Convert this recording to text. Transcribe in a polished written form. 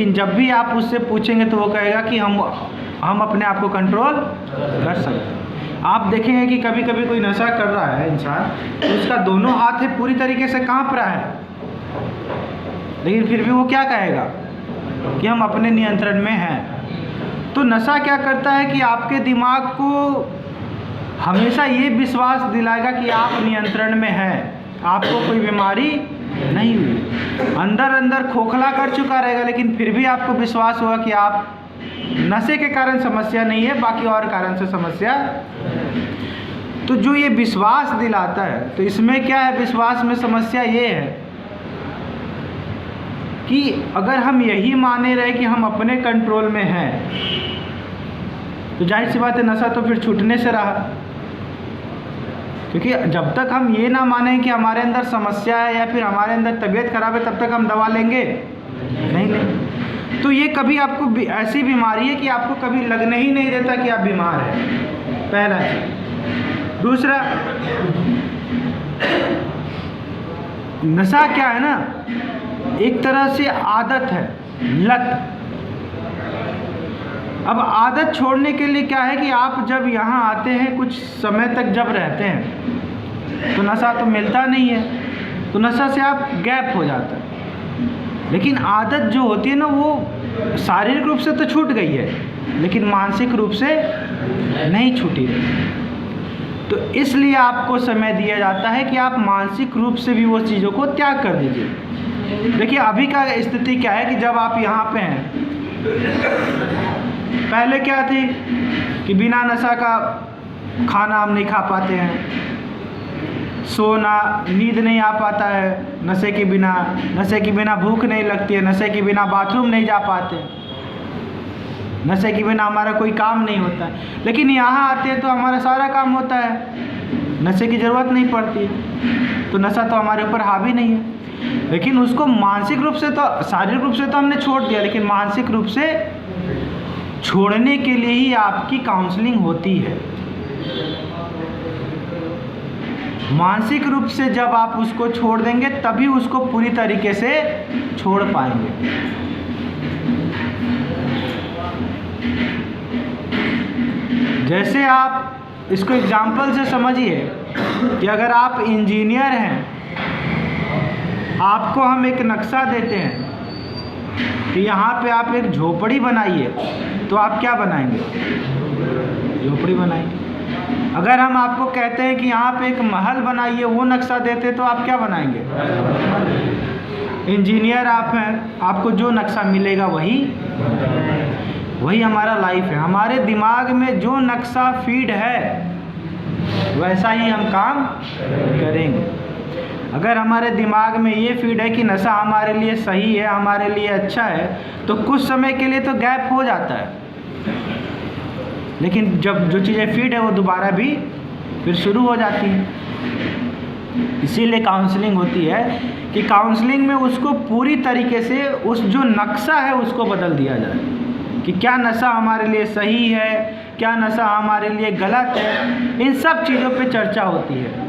लेकिन जब भी आप उससे पूछेंगे तो वो कहेगा कि हम अपने आप को कंट्रोल कर सकते हैं। आप देखेंगे कि कभी कभी कोई नशा कर रहा है इंसान, तो उसका दोनों हाथ है पूरी तरीके से कांप रहा है, लेकिन फिर भी वो क्या कहेगा कि हम अपने नियंत्रण में हैं। तो नशा क्या करता है कि आपके दिमाग को हमेशा ये विश्वास दिलाएगा कि आप नियंत्रण में हैं, आपको कोई बीमारी नहीं हुई। अंदर अंदर खोखला कर चुका रहेगा, लेकिन फिर भी आपको विश्वास होगा कि आप नशे के कारण समस्या नहीं है, बाकी और कारण से समस्या। तो जो ये विश्वास दिलाता है, तो इसमें क्या है, विश्वास में समस्या ये है कि अगर हम यही माने रहे कि हम अपने कंट्रोल में हैं, तो जाहिर सी बात है नशा तो फिर छूटने से रहा। क्योंकि जब तक हम ये ना माने कि हमारे अंदर समस्या है या फिर हमारे अंदर तबीयत खराब है, तब तक हम दवा लेंगे नहीं। तो ये कभी आपको ऐसी बीमारी है कि आपको कभी लगने ही नहीं देता कि आप बीमार हैं, पहला चीज। दूसरा, नशा क्या है ना, एक तरह से आदत है, लत। अब आदत छोड़ने के लिए क्या है कि आप जब यहाँ आते हैं, कुछ समय तक जब रहते हैं, तो नशा तो मिलता नहीं है, तो नशा से आप गैप हो जाता है। लेकिन आदत जो होती है ना, वो शारीरिक रूप से तो छूट गई है, लेकिन मानसिक रूप से नहीं छूटी रही। तो इसलिए आपको समय दिया जाता है कि आप मानसिक रूप से भी वो चीज़ों को त्याग कर दीजिए। देखिए अभी का स्थिति क्या है कि जब आप यहाँ पे हैं, पहले क्या थी कि बिना नशा का खाना हम नहीं खा पाते हैं, सोना, नींद नहीं आ पाता है नशे के बिना भूख नहीं लगती है, नशे के बिना बाथरूम नहीं जा पाते, नशे के बिना हमारा कोई काम नहीं होता है। लेकिन यहाँ आते हैं तो हमारा सारा काम होता है, नशे की ज़रूरत नहीं पड़ती, तो नशा तो हमारे ऊपर हावी नहीं है। लेकिन उसको मानसिक रूप से तो, शारीरिक रूप से तो हमने छोड़ दिया, लेकिन मानसिक रूप से छोड़ने के लिए ही आपकी काउंसलिंग होती है। मानसिक रूप से जब आप उसको छोड़ देंगे, तभी उसको पूरी तरीके से छोड़ पाएंगे। जैसे आप इसको एग्जाम्पल से समझिए कि अगर आप इंजीनियर हैं, आपको हम एक नक्शा देते हैं कि यहाँ पे आप एक झोपड़ी बनाइए, तो आप क्या बनाएंगे? झोपड़ी बनाएंगे। अगर हम आपको कहते हैं कि यहाँ पे एक महल बनाइए, वो नक्शा देते तो आप क्या बनाएंगे? इंजीनियर आप हैं, आपको जो नक्शा मिलेगा वही हमारा लाइफ है। हमारे दिमाग में जो नक्शा फीड है, वैसा ही हम काम करेंगे। अगर हमारे दिमाग में ये फीड है कि नशा हमारे लिए सही है, हमारे लिए अच्छा है, तो कुछ समय के लिए तो गैप हो जाता है, लेकिन जब जो चीज़ें फीड है वो दोबारा भी फिर शुरू हो जाती हैं। इसीलिए काउंसलिंग होती है कि काउंसलिंग में उसको पूरी तरीके से उस जो नक्शा है उसको बदल दिया जाए कि क्या नशा हमारे लिए सही है, क्या नशा हमारे लिए गलत है। इन सब चीज़ों पे चर्चा होती है।